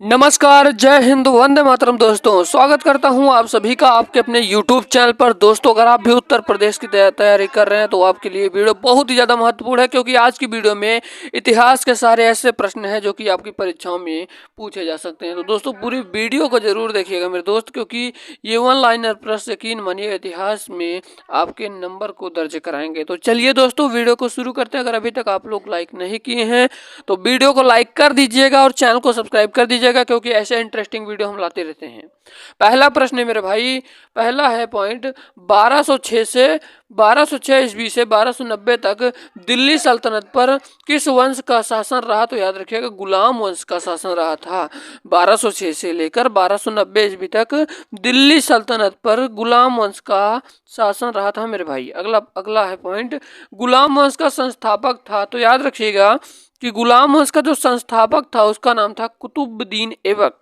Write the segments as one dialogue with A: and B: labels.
A: नमस्कार, जय हिंद, वंदे मातरम। दोस्तों, स्वागत करता हूं आप सभी का आपके अपने YouTube चैनल पर। दोस्तों, अगर आप भी उत्तर प्रदेश की तैयारी कर रहे हैं तो आपके लिए वीडियो बहुत ही ज़्यादा महत्वपूर्ण है, क्योंकि आज की वीडियो में इतिहास के सारे ऐसे प्रश्न हैं जो कि आपकी परीक्षाओं में पूछे जा सकते हैं। तो दोस्तों, पूरी वीडियो को जरूर देखिएगा मेरे दोस्त, क्योंकि ये वन लाइनर प्रश्न यकीन मानिए इतिहास में आपके नंबर को दर्ज कराएंगे। तो चलिए दोस्तों, वीडियो को शुरू करते हैं। अगर अभी तक आप लोग लाइक नहीं किए हैं तो वीडियो को लाइक कर दीजिएगा और चैनल को सब्सक्राइब कर दीजिएगा, क्योंकि ऐसे इंटरेस्टिंग वीडियो हम लाते रहते हैं। पहला प्रश्न है मेरे भाई, पहला है पॉइंट, 1206 ईस्वी से 1290 तक दिल्ली सल्तनत पर किस वंश का शासन रहा? तो याद रखिएगा, गुलाम वंश का शासन रहा था। 1206 से लेकर 1290 ईस्वी तक दिल्ली सल्तनत पर गुलाम वंश का शासन रहा था मेरे भाई। अगला है पॉइंट, गुलाम वंश का संस्थापक था? तो याद रखिएगा कि गुलाम वंश का जो संस्थापक था उसका नाम था कुतुबुद्दीन ऐबक,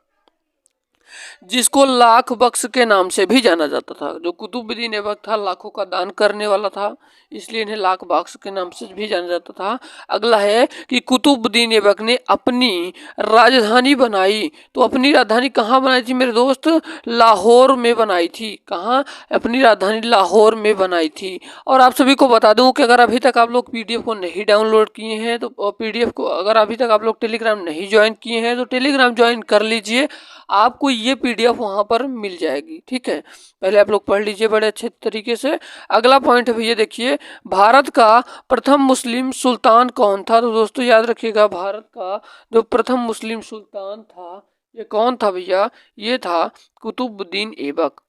A: जिसको लाख बख्श के नाम से भी जाना जाता था। जो कुतुबुद्दीन ऐबक था, लाखों का दान करने वाला था, इसलिए इन्हें लाख बख्श के नाम से भी जाना जाता था। अगला है कि कुतुबुद्दीन ऐबक ने अपनी राजधानी बनाई, तो अपनी राजधानी कहाँ बनाई थी मेरे दोस्त? लाहौर में बनाई थी। कहाँ? अपनी राजधानी लाहौर में बनाई थी। और आप सभी को बता दूं कि अगर अभी तक आप लोग पीडीएफ को नहीं डाउनलोड किए हैं तो पीडीएफ को, अगर अभी तक आप लोग टेलीग्राम नहीं ज्वाइन किए हैं तो टेलीग्राम ज्वाइन कर लीजिए, आपको ये पीडीएफ वहां पर मिल जाएगी। ठीक है, पहले आप लोग पढ़ लीजिए बड़े अच्छे तरीके से। अगला पॉइंट है भैया, देखिए, भारत का प्रथम मुस्लिम सुल्तान कौन था? तो दोस्तों याद रखिएगा, भारत का जो प्रथम मुस्लिम सुल्तान था ये कौन था भैया? ये था कुतुबुद्दीन ऐबक।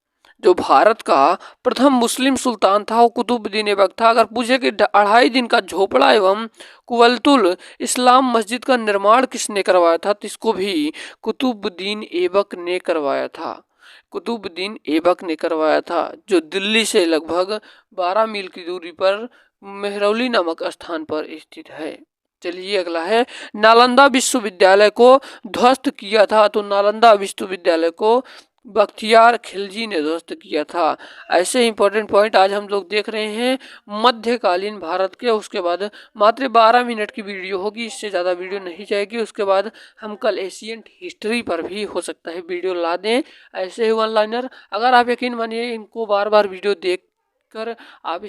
A: जो भारत का प्रथम मुस्लिम सुल्तान था वो कुतुबुद्दीन ऐबक था। अगर पूछे कि 2.5 दिन का झोपड़ा एवं कुवलतुल इस्लाम मस्जिद का निर्माण किसने करवाया था? तो इसको भी कुतुबुद्दीन ऐबक ने करवाया था। कुतुबुद्दीन ऐबक ने करवाया था, जो दिल्ली से लगभग 12 मील की दूरी पर मेहरौली नामक स्थान पर स्थित है। चलिए अगला है, नालंदा विश्वविद्यालय को ध्वस्त किया था? तो नालंदा विश्वविद्यालय को बख्तियार खिलजी ने ध्वस्त किया था। ऐसे इंपॉर्टेंट पॉइंट आज हम लोग देख रहे हैं मध्यकालीन भारत के। उसके बाद मात्र 12 मिनट की वीडियो होगी, इससे ज़्यादा वीडियो नहीं जाएगी। उसके बाद हम कल एशियंट हिस्ट्री पर भी हो सकता है वीडियो ला दें, ऐसे ही वन लाइनर। अगर आप यकीन मानिए इनको बार बार वीडियो देख कर आप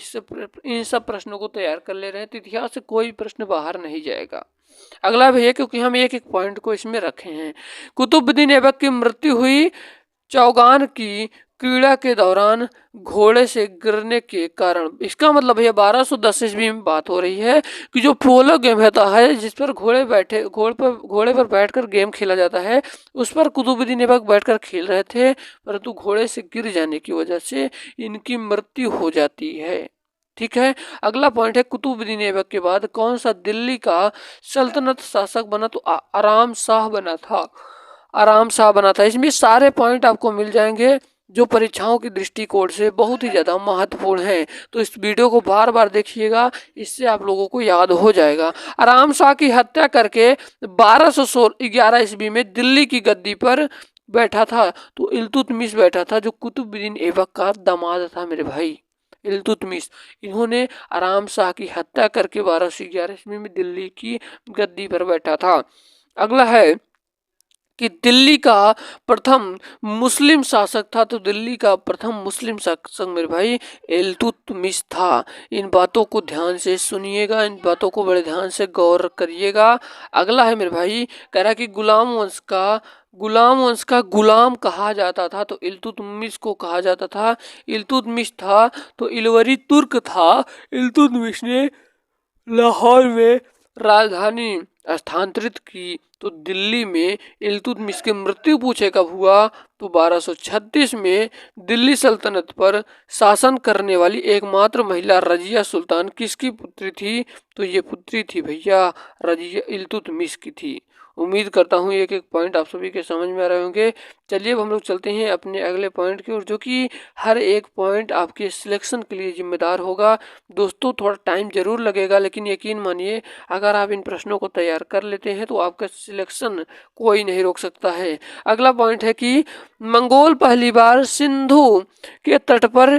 A: इन सब प्रश्नों को तैयार कर ले रहे हैं तो इतिहास से कोई प्रश्न बाहर नहीं जाएगा। अगला भैया, क्योंकि हम एक एक पॉइंट को इसमें रखे हैं, कुतुबुद्दीन ऐबक की मृत्यु हुई चौगान की क्रीड़ा के दौरान घोड़े से गिरने के कारण। इसका मतलब भैया 1210 ईस्वी में बात हो रही है कि जो पोलो गेम होता है, जिस पर घोड़े पर बैठकर गेम खेला जाता है, उस पर कुतुबुद्दीन ऐबक बैठकर खेल रहे थे, परंतु घोड़े से गिर जाने की वजह से इनकी मृत्यु हो जाती है। ठीक है, अगला पॉइंट है, कुतुबुद्दीन ऐबक के बाद कौन सा दिल्ली का सल्तनत शासक बना? तो आराम शाह बना था। आराम शाह बना था। इसमें सारे पॉइंट आपको मिल जाएंगे जो परीक्षाओं की दृष्टिकोण से बहुत ही ज़्यादा महत्वपूर्ण है। तो इस वीडियो को बार बार देखिएगा, इससे आप लोगों को याद हो जाएगा। आराम शाह की हत्या करके 1211 ईस्वी में दिल्ली की गद्दी पर बैठा था तो इल्तुतमिश बैठा था, जो कुतुबुद्दीन ऐबक का दामाद था मेरे भाई, इल्तुतमिश। इन्होंने आराम शाह की हत्या करके 1211 ईस्वी में दिल्ली की गद्दी पर बैठा था। अगला है कि दिल्ली का प्रथम मुस्लिम शासक था? तो दिल्ली का प्रथम मुस्लिम शासक मेरे भाई इल्तुतमिश था। इन बातों को ध्यान से सुनिएगा, इन बातों को बड़े ध्यान से गौर करिएगा। अगला है मेरे भाई, कह रहा है कि गुलाम वंश का गुलाम कहा जाता था? तो इल्तुतमिश को कहा जाता था। इल्तुतमिश था तो इलवरी तुर्क था। इल्तुतमिश ने लाहौर में राजधानी स्थानांतरित की। तो दिल्ली में इल्तुतमिश की मृत्यु पूछे कब हुआ? तो 1236 में दिल्ली सल्तनत पर शासन करने वाली एकमात्र महिला रजिया सुल्तान किसकी पुत्री थी? तो ये पुत्री थी भैया रजिया इल्तुतमिश की थी। उम्मीद करता हूँ एक एक पॉइंट आप सभी के समझ में आ रहे होंगे। चलिए अब हम लोग चलते हैं अपने अगले पॉइंट की ओर, जो कि हर एक पॉइंट आपके सिलेक्शन के लिए जिम्मेदार होगा। दोस्तों, थोड़ा टाइम जरूर लगेगा, लेकिन यकीन मानिए अगर आप इन प्रश्नों को तैयार कर लेते हैं तो आपका सिलेक्शन कोई नहीं रोक सकता है। अगला पॉइंट है कि मंगोल पहली बार सिंधु के तट पर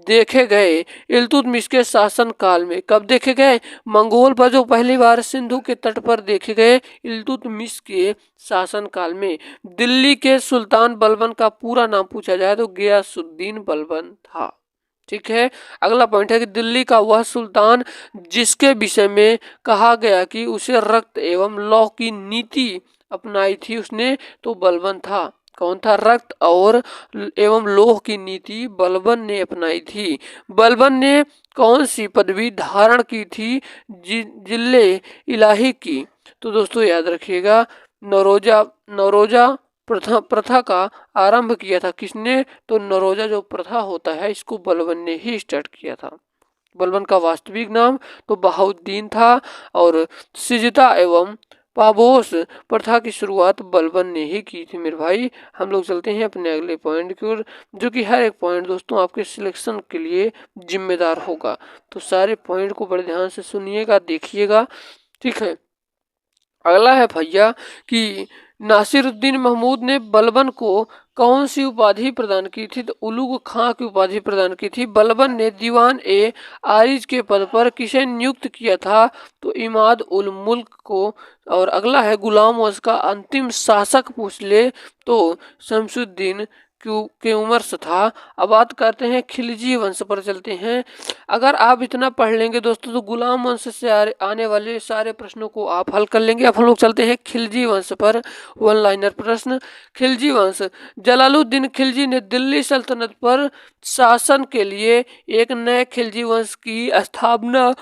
A: देखे गए इल्तुतमिश के शासन काल में। कब देखे गए? मंगोल पर जो पहली बार सिंधु के तट पर देखे गए इल्तुतमिश के शासन काल में। दिल्ली के सुल्तान बलबन का पूरा नाम पूछा जाए तो गयासुद्दीन बलबन था। ठीक है। अगला पॉइंट है कि दिल्ली का वह सुल्तान जिसके विषय में कहा गया कि उसे रक्त एवं लौ की नीति अपनाई थी उसने, तो बलबन था। कौन था? रक्त और एवं लोह की नीति बलबन ने अपनाई थी। बलबन ने कौन सी पदवी धारण की थी? जिले इलाही की। तो दोस्तों याद रखिएगा, नौरोजा प्रथा का आरंभ किया था किसने? तो नौरोजा जो प्रथा होता है इसको बलबन ने ही स्टार्ट किया था। बलबन का वास्तविक नाम तो बहाउद्दीन था और सिजता एवं पाबोस प्रथा की शुरुआत बलबन ने ही की थी मेरे भाई। हम लोग चलते हैं अपने अगले पॉइंट की ओर, जो कि हर एक पॉइंट दोस्तों आपके सिलेक्शन के लिए जिम्मेदार होगा। तो सारे पॉइंट को बड़े ध्यान से सुनिएगा, देखिएगा। ठीक है। अगला है भैया कि नासिरुद्दीन महमूद ने बलबन को कौन सी उपाधि प्रदान की थी? तो उलुग खां की उपाधि प्रदान की थी। बलबन ने दीवान ए आरिज के पद पर किसे नियुक्त किया था? तो इमाद उल मुल्क को। और अगला है गुलाम वंश का अंतिम शासक पूछ ले तो शमसुद्दीन की उम्र से था। अब बात करते हैं खिलजी वंश पर चलते हैं। अगर आप इतना पढ़ लेंगे दोस्तों तो गुलाम वंश से आने वाले सारे प्रश्नों को आप हल कर लेंगे। अब हम लोग चलते हैं खिलजी वंश पर। वन लाइनर प्रश्न। खिलजी वंश। जलालुद्दीन खिलजी ने दिल्ली सल्तनत पर शासन के लिए एक नए खिलजी वंश की स्थापना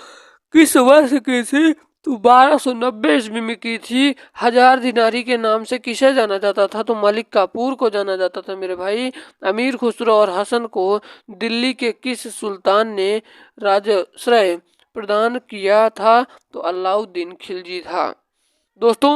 A: किस वर्ष की थी? तो 1290 ईस्वी में की थी। हजार दिनारी के नाम से किसे जाना जाता था? तो मलिक काफूर को जाना जाता था मेरे भाई। अमीर खुसरो और हसन को दिल्ली के किस सुल्तान ने राजाश्रय प्रदान किया था? तो अलाउद्दीन खिलजी था। दोस्तों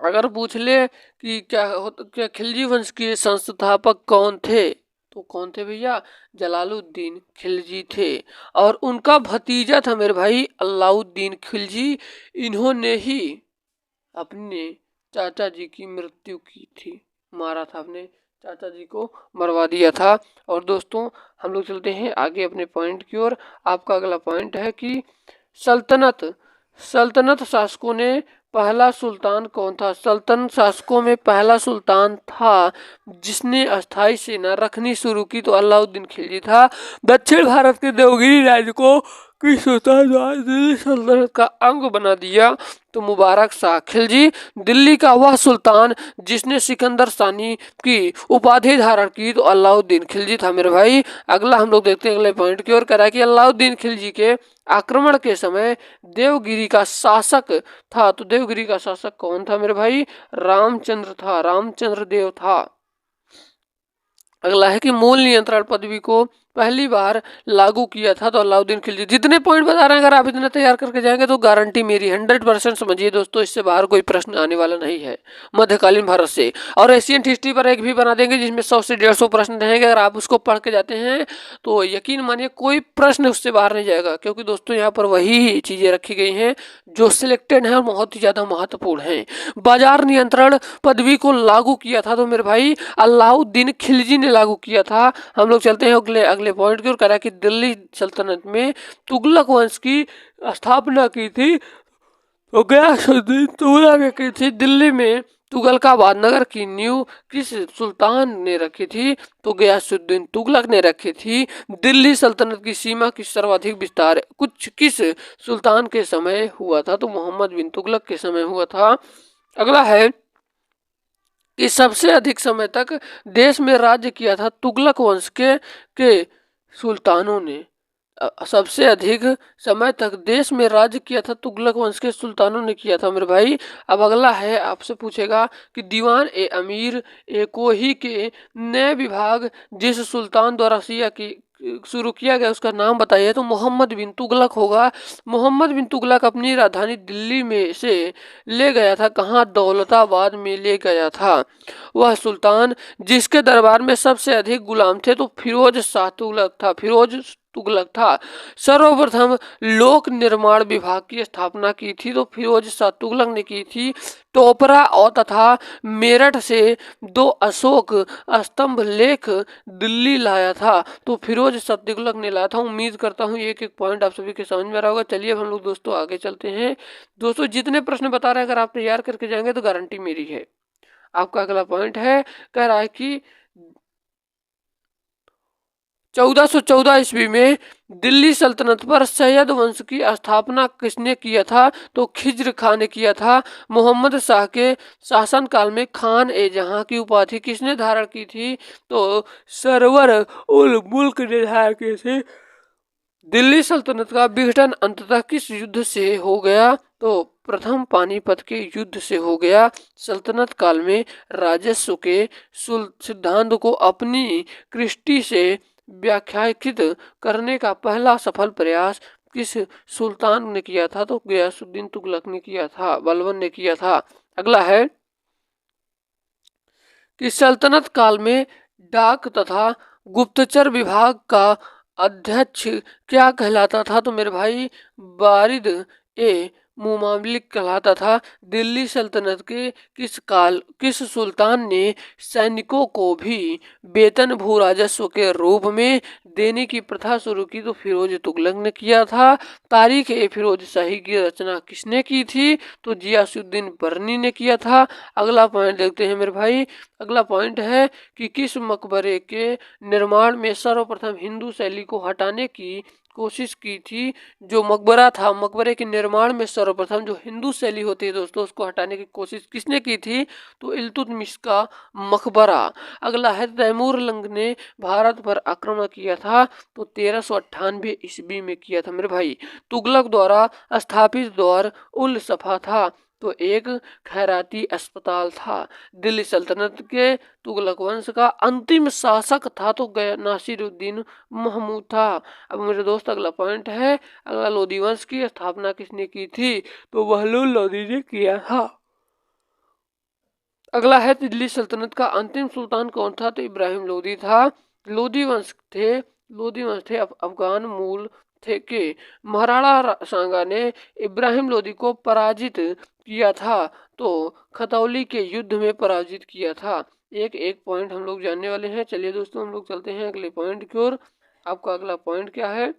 A: अगर पूछ ले कि क्या खिलजी वंश के संस्थापक कौन थे? तो कौन थे भैया? जलालुद्दीन खिलजी थे। और उनका भतीजा था मेरे भाई अलाउद्दीन खिलजी। इन्होंने ही अपने चाचा जी की मृत्यु की थी, मारा था, अपने चाचा जी को मरवा दिया था। और दोस्तों हम लोग चलते हैं आगे अपने पॉइंट की ओर। आपका अगला पॉइंट है कि सल्तनत शासकों ने पहला सुल्तान कौन था? सल्तनत शासकों में पहला सुल्तान था जिसने अस्थायी सेना रखनी शुरू की तो अलाउद्दीन खिलजी था। दक्षिण भारत के देवगिरी राज्य को किस सुल्तान दिल्ली सल्तनत का अंग बना दिया? तो मुबारक शाह खिलजी। दिल्ली का वह सुल्तान जिसने सिकंदर सानी की उपाधि धारण की तो अलाउद्दीन खिलजी था मेरे भाई। अगला हम लोग देखते हैं अगले पॉइंट की ओर। कह रहा है कि अलाउद्दीन खिलजी के आक्रमण के समय देवगिरी का शासक था। तो देवगिरी का शासक कौन था मेरे भाई? रामचंद्र था, रामचंद्र देव था। अगला है कि मूल नियंत्रण पदवी को पहली बार लागू किया था तो अलाउद्दीन खिलजी। जितने पॉइंट बता रहे हैं अगर आप इतने तैयार करके जाएंगे तो गारंटी मेरी 100% समझिए दोस्तों, इससे बाहर कोई प्रश्न आने वाला नहीं है मध्यकालीन भारत से। और एशियन हिस्ट्री पर एक भी बना देंगे जिसमें 100 से 150 प्रश्न रहेंगे। अगर आप उसको पढ़ के जाते हैं तो यकीन मानिए कोई प्रश्न उससे बाहर नहीं जाएगा, क्योंकि दोस्तों यहाँ पर वही चीजें रखी गई हैं जो सिलेक्टेड हैं और बहुत ही ज्यादा महत्वपूर्ण हैं। बाजार नियंत्रण पदवी को लागू किया था तो मेरे भाई अलाउद्दीन खिलजी ने लागू किया था। हम लोग चलते हैं अगले पॉइंट की ओर। करा कि दिल्ली सल्तनत में तुगलक वंश की स्थापना की थी तो गयासुद्दीन तुगलक ने की थी। दिल्ली में तुगलकाबाद नगर की नींव किस सुल्तान ने रखी थी? तो गयासुद्दीन तुगलक ने रखी थी। दिल्ली सल्तनत की सीमा की सर्वाधिक विस्तार किस सुल्तान के समय हुआ था? तो मोहम्मद बिन तुगलक के समय हुआ था। अगला है कि सबसे अधिक समय तक देश में राज्य किया था तुगलक वंश के सुल्तानों ने। सबसे अधिक समय तक देश में राज्य किया था तुगलक वंश के सुल्तानों ने किया था मेरे भाई। अब अगला है आपसे पूछेगा कि दीवान ए अमीर ए कोही के नए विभाग जिस सुल्तान द्वारा सिया की शुरू किया गया उसका नाम बताइए। तो मोहम्मद बिन तुगलक होगा। मोहम्मद बिन तुगलक अपनी राजधानी दिल्ली में से ले गया था कहाँ? दौलताबाद में ले गया था। वह सुल्तान जिसके दरबार में सबसे अधिक गुलाम थे तो फिरोज शाह तुगलक था। फिरोज तुगलक था। सर्वप्रथम लोक निर्माण विभाग की स्थापना की थी तो फिरोज शाह तुगलक ने की थी। टोपरा और तथा मेरठ से 2 अशोक स्तंभ लेख दिल्ली लाया था तो फिरोज शाह तुगलक ने लाया था। उम्मीद करता हूँ एक एक पॉइंट आप सभी के समझ में आ रहा होगा। चलिए अब हम लोग दोस्तों आगे चलते हैं। दोस्तों जितने प्रश्न बता रहे हैं अगर आप तैयार करके जाएंगे तो गारंटी मेरी है। आपका अगला पॉइंट है, कह रहा है कि 1414 ईस्वी में दिल्ली सल्तनत पर सैयद वंश की स्थापना किसने किया था तो खिज्र खान ने किया था। मोहम्मद शाह के शासनकाल में खान ए जहां की उपाधि किसने धारण की थी तो सरवर उल मुल्क ने धारण की थी। दिल्ली सल्तनत का विघटन अंततः किस युद्ध से हो गया तो प्रथम पानीपत के युद्ध से हो गया। सल्तनत काल में राजस्व के सिद्धांत को अपनी कृष्टि से व्याख्यायित करने का पहला सफल प्रयास किस सुल्तान ने किया था तो गयासुद्दीन तुगलक ने किया था, बलबन ने किया था। अगला है कि सल्तनत काल में डाक तथा गुप्तचर विभाग का अध्यक्ष क्या कहलाता था तो मेरे भाई वारिद ए मुमालिक कहलाता था। दिल्ली सल्तनत के किस सुल्तान ने सैनिकों को भी वेतन भू राजस्व के रूप में देने की प्रथा शुरू की तो फिरोज तुगलक ने किया था। तारीख ए फिरोज शाही की रचना किसने की थी तो जियासुद्दीन बरनी ने किया था। अगला पॉइंट देखते हैं मेरे भाई। अगला पॉइंट है कि किस मकबरे के निर्माण में सर्वप्रथम हिंदू शैली को हटाने की कोशिश की थी। जो मकबरा था, मकबरे के निर्माण में सर्वप्रथम जो हिंदू शैली होती है दोस्तों उसको हटाने की कोशिश किसने की थी तो इल्तुतमिश का मकबरा। अगला है तैमूर लंग ने भारत पर आक्रमण किया था तो 1398 ईस्वी में किया था मेरे भाई। तुगलक द्वारा स्थापित दौर उल सफा था तो एक खैराती अस्पताल था। दिल्ली सल्तनत के तुगलक वंश का अंतिम शासक था तो नासिरुद्दीन महमूद था। अब मेरे दोस्त अगला पॉइंट है, अगला लोधी वंश की स्थापना किसने की थी तो बहलोल लोधी ने किया था। अगला है दिल्ली सल्तनत का अंतिम सुल्तान कौन था तो इब्राहिम लोधी था। लोधी वंश थे अफगान मूल थे के महाराणा सांगा ने इब्राहिम लोधी को पराजित किया था तो खतौली के युद्ध में पराजित किया था। एक एक पॉइंट हम लोग जानने वाले हैं। चलिए दोस्तों हम लोग चलते हैं अगले पॉइंट की ओर। आपका अगला पॉइंट क्या है,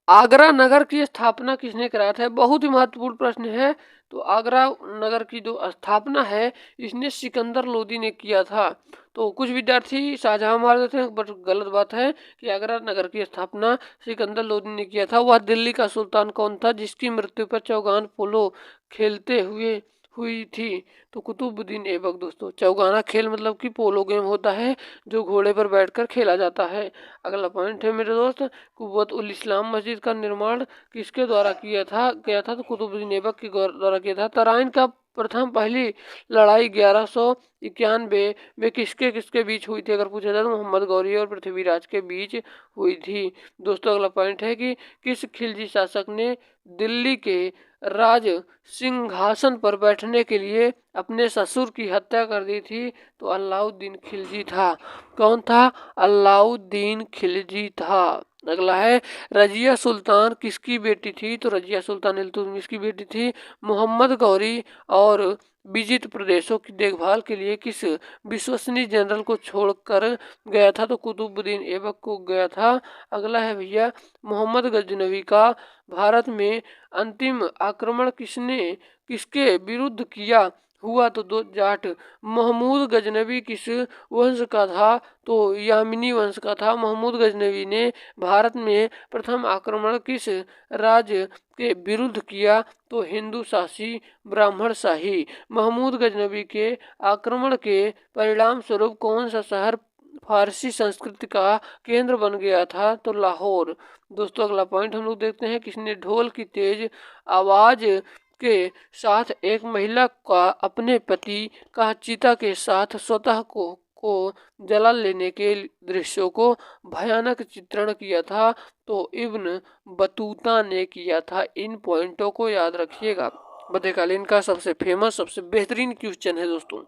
A: आगरा नगर की स्थापना किसने कराया था। बहुत ही महत्वपूर्ण प्रश्न है। तो आगरा नगर की जो स्थापना है इसने सिकंदर लोदी ने किया था। तो कुछ विद्यार्थी शाहजहां मार देते हैं बट गलत बात है कि आगरा नगर की स्थापना सिकंदर लोदी ने किया था। वह दिल्ली का सुल्तान कौन था जिसकी मृत्यु पर चौगान पोलो खेलते हुए हुई थी तो कुतुबुद्दीन ऐबक। दोस्तों चौगाना खेल मतलब कि पोलो गेम होता है जो घोड़े पर बैठकर खेला जाता है। अगला पॉइंट है मेरे दोस्त, कुव्वत उल इस्लाम मस्जिद का निर्माण किसके द्वारा किया था तो कुतुबुद्दीन ऐबक के द्वारा किया था। तराइन का प्रथम पहली लड़ाई 1191 में किसके किसके बीच हुई थी अगर पूछा जाए तो मोहम्मद गौरी और पृथ्वीराज के बीच हुई थी। दोस्तों अगला पॉइंट है कि किस खिलजी शासक ने दिल्ली के राज सिंहासन पर बैठने के लिए अपने ससुर की हत्या कर दी थी तो अलाउद्दीन खिलजी था। कौन था, अलाउद्दीन खिलजी था। अगला है रजिया सुल्तान किसकी बेटी थी तो रजिया सुल्तान इल्तुतमिश की बेटी थी। मोहम्मद गौरी और विजित प्रदेशों की देखभाल के लिए किस विश्वसनीय जनरल को छोड़कर गया था तो कुतुबुद्दीन ऐबक को गया था। अगला है भैया मोहम्मद गजनवी का भारत में अंतिम आक्रमण किसके विरुद्ध किया हुआ तो दो जाट। महमूद गजनवी किस वंश का था तो यामिनी वंश का था। महमूद गजनवी ने भारत में प्रथम आक्रमण किस राज्य के विरुद्ध किया तो हिंदू शासी ब्राह्मण शाही। महमूद गजनवी के आक्रमण के परिणाम स्वरूप कौन सा शहर फारसी संस्कृति का केंद्र बन गया था तो लाहौर। दोस्तों अगला पॉइंट हम लोग देखते हैं, किसने ढोल की तेज आवाज के साथ एक महिला का अपने पति का चिता के साथ स्वतः को जला लेने के दृश्यों को भयानक चित्रण किया था तो इब्न बतूता ने किया था। इन पॉइंटों को याद रखिएगा। मध्यकालीन का सबसे फेमस, सबसे बेहतरीन क्वेश्चन है दोस्तों।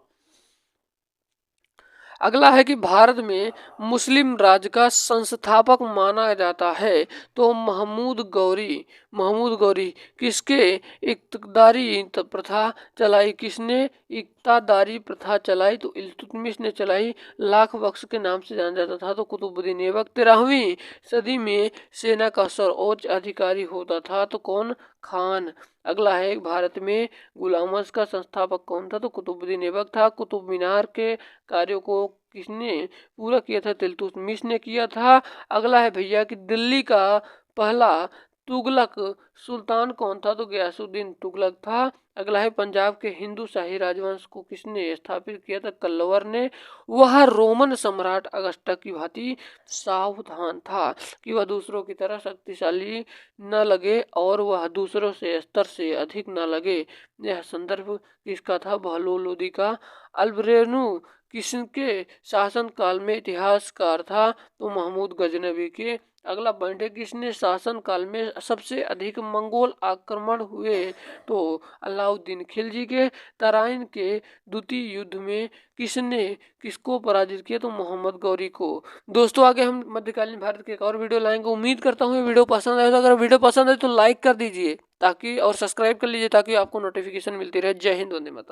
A: अगला है कि भारत में मुस्लिम राज का संस्थापक माना जाता है तो महमूद गौरी किसके इक्तदारी प्रथा चलाई, किसने इक्तादारी प्रथा चलाई, तो इल्तुतमिश ने चलाई। लाख बख्श के नाम से जाना जाता था तो कुतुबुद्दीन ऐबक। 13वीं सदी में सेना का सर्वोच्च अधिकारी होता था तो कौन, खान। अगला है भारत में गुलामस का संस्थापक कौन था, तो कुतुबुद्दीन ऐबक था। कुतुब मीनार के कार्यों को किसने पूरा किया था, तिलतुतमिश ने किया था। अगला है भैया कि दिल्ली का पहला तुगलक सुल्तान कौन था, तो गयासुद्दीन तुगलक था। अगला है पंजाब के हिंदू शाही राजवंश को किसने स्थापित किया था, कल्लवर ने। वह रोमन सम्राट अगस्टा की भांति सावधान था कि वह दूसरों की तरह शक्तिशाली न लगे और वह दूसरों से स्तर से अधिक न लगे। यह संदर्भ किसका था, बहलोल लोदी का। अल्बरेनू किसके शासन काल में इतिहासकार था, तो महमूद गजनवी के। अगला पॉइंट है किसने शासन काल में सबसे अधिक मंगोल आक्रमण हुए, तो अलाउद्दीन खिलजी के। तराइन के द्वितीय युद्ध में किसने किसको पराजित किया, तो मोहम्मद गौरी को। दोस्तों आगे हम मध्यकालीन भारत के एक और वीडियो लाएंगे। उम्मीद करता हूँ ये वीडियो पसंद आए, तो अगर वीडियो पसंद आए तो लाइक कर दीजिए ताकि, और सब्सक्राइब कर लीजिए ताकि आपको नोटिफिकेशन मिलती रहे। जय हिंद, वंदे मातरम।